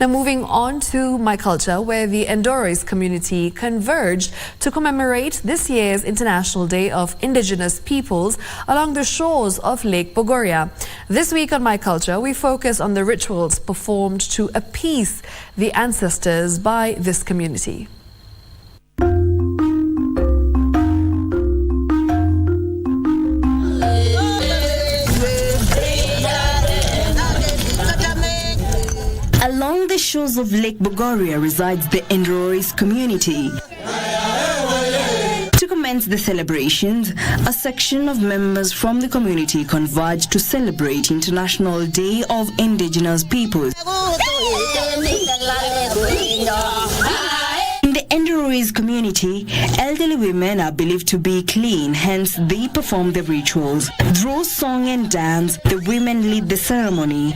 Now moving on to My Culture, where the Ndo community converged to commemorate this year's International Day of Indigenous Peoples along the shores of Lake Bogoria. This week on My Culture, we focus on the rituals performed to appease the ancestors by this community. Along the shores of Lake Bogoria resides the Ndo community. To commence the celebrations, a section of members from the community converged to celebrate International Day of Indigenous Peoples. In the Ndo community, elderly women are believed to be clean, hence they perform the rituals. Through song and dance, the women lead the ceremony.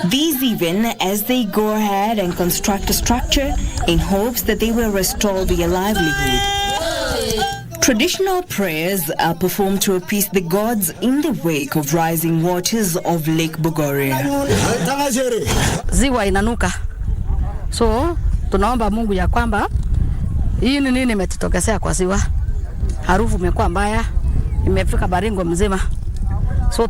These even as they go ahead and construct a structure in hopes that they will restore their livelihood. Traditional prayers are performed to appease the gods in the wake of rising waters of Lake Bogoria. Ziwa inanuka. So, tunaomba Mungu ya kwamba hii ni nini imetutokea kwa ziwa. Harufu imekuwa mbaya, imefika Baringo mzima. So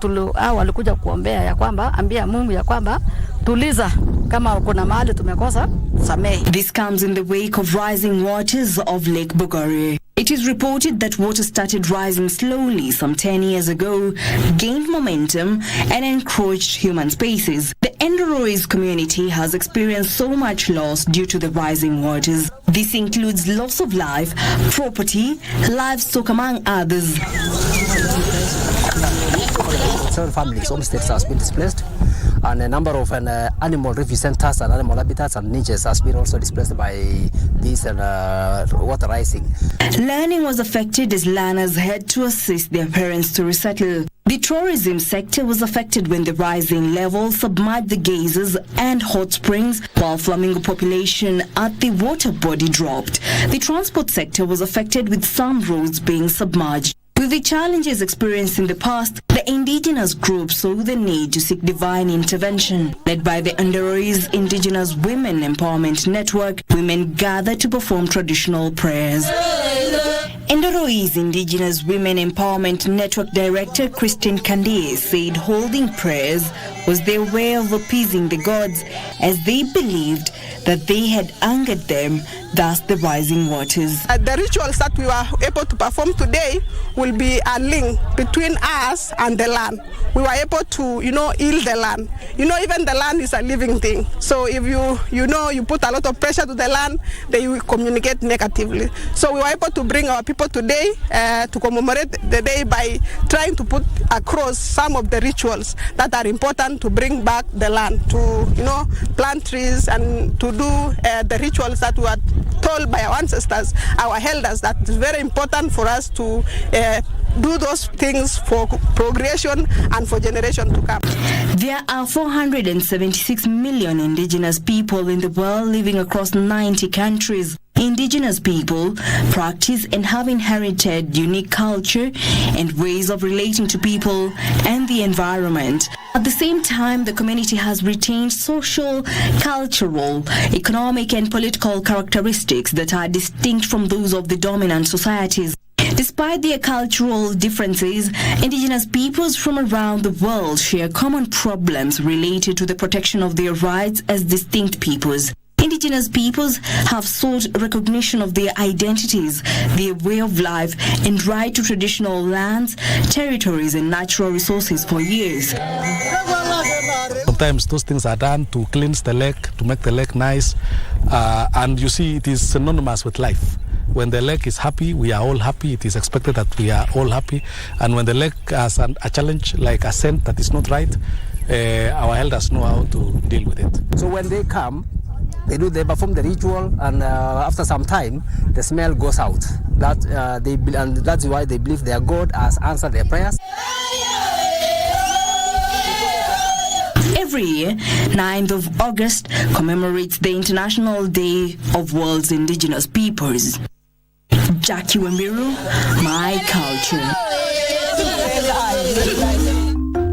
walikuja kuombea ya kwamba ambia Mungu ya kwamba tuliza kama kuna mahali tumekosa samehe. This comes in the wake of rising waters of Lake Bogoria. It is reported that water started rising slowly some 10 years ago, gained momentum and encroached human spaces. The Ndo community has experienced so much loss due to the rising waters. This includes loss of life, property, livestock among others. Several families, homesteads has been displaced, and a number of animal refuge centers and animal habitats and niches has been also displaced by this water rising. Learning was affected as learners had to assist their parents to resettle. The tourism sector was affected when the rising levels submerged the geysers and hot springs, while flamingo population at the water body dropped. The transport sector was affected with some roads being submerged. With the challenges experienced in the past, the indigenous group saw the need to seek divine intervention. Led by the Ndo Indigenous Women Empowerment Network, women gathered to perform traditional prayers. Ndo Indigenous Women Empowerment Network Director Christine Kandie said holding prayers was their way of appeasing the gods, as they believed that they had angered them, thus the rising waters. The rituals that we were able to perform today will be a link between us and the land. We were able to, heal the land. Even the land is a living thing. So if you put a lot of pressure to the land, they will communicate negatively. So we were able to bring our people today to commemorate the day by trying to put across some of the rituals that are important to bring back the land, to, plant trees and to do the rituals that were told by our ancestors, our elders, that it's very important for us to do those things for progression and for generation to come. There are 476 million indigenous people in the world living across 90 countries. Indigenous people practice and have inherited unique culture and ways of relating to people and the environment. At the same time, the community has retained social, cultural, economic and political characteristics that are distinct from those of the dominant societies. Despite their cultural differences, indigenous peoples from around the world share common problems related to the protection of their rights as distinct peoples. Indigenous peoples have sought recognition of their identities, their way of life, and right to traditional lands, territories, and natural resources for years. Sometimes those things are done to cleanse the lake, to make the lake nice, and you see it is synonymous with life. When the lake is happy, we are all happy. It is expected that we are all happy. And when the lake has a challenge like a scent that is not right, our elders know how to deal with it. So when they come, they perform the ritual, and after some time, the smell goes out. And that's why they believe their God has answered their prayers. Every year, 9th of August commemorates the International Day of World's Indigenous Peoples. Jackie Wamiru, My Culture.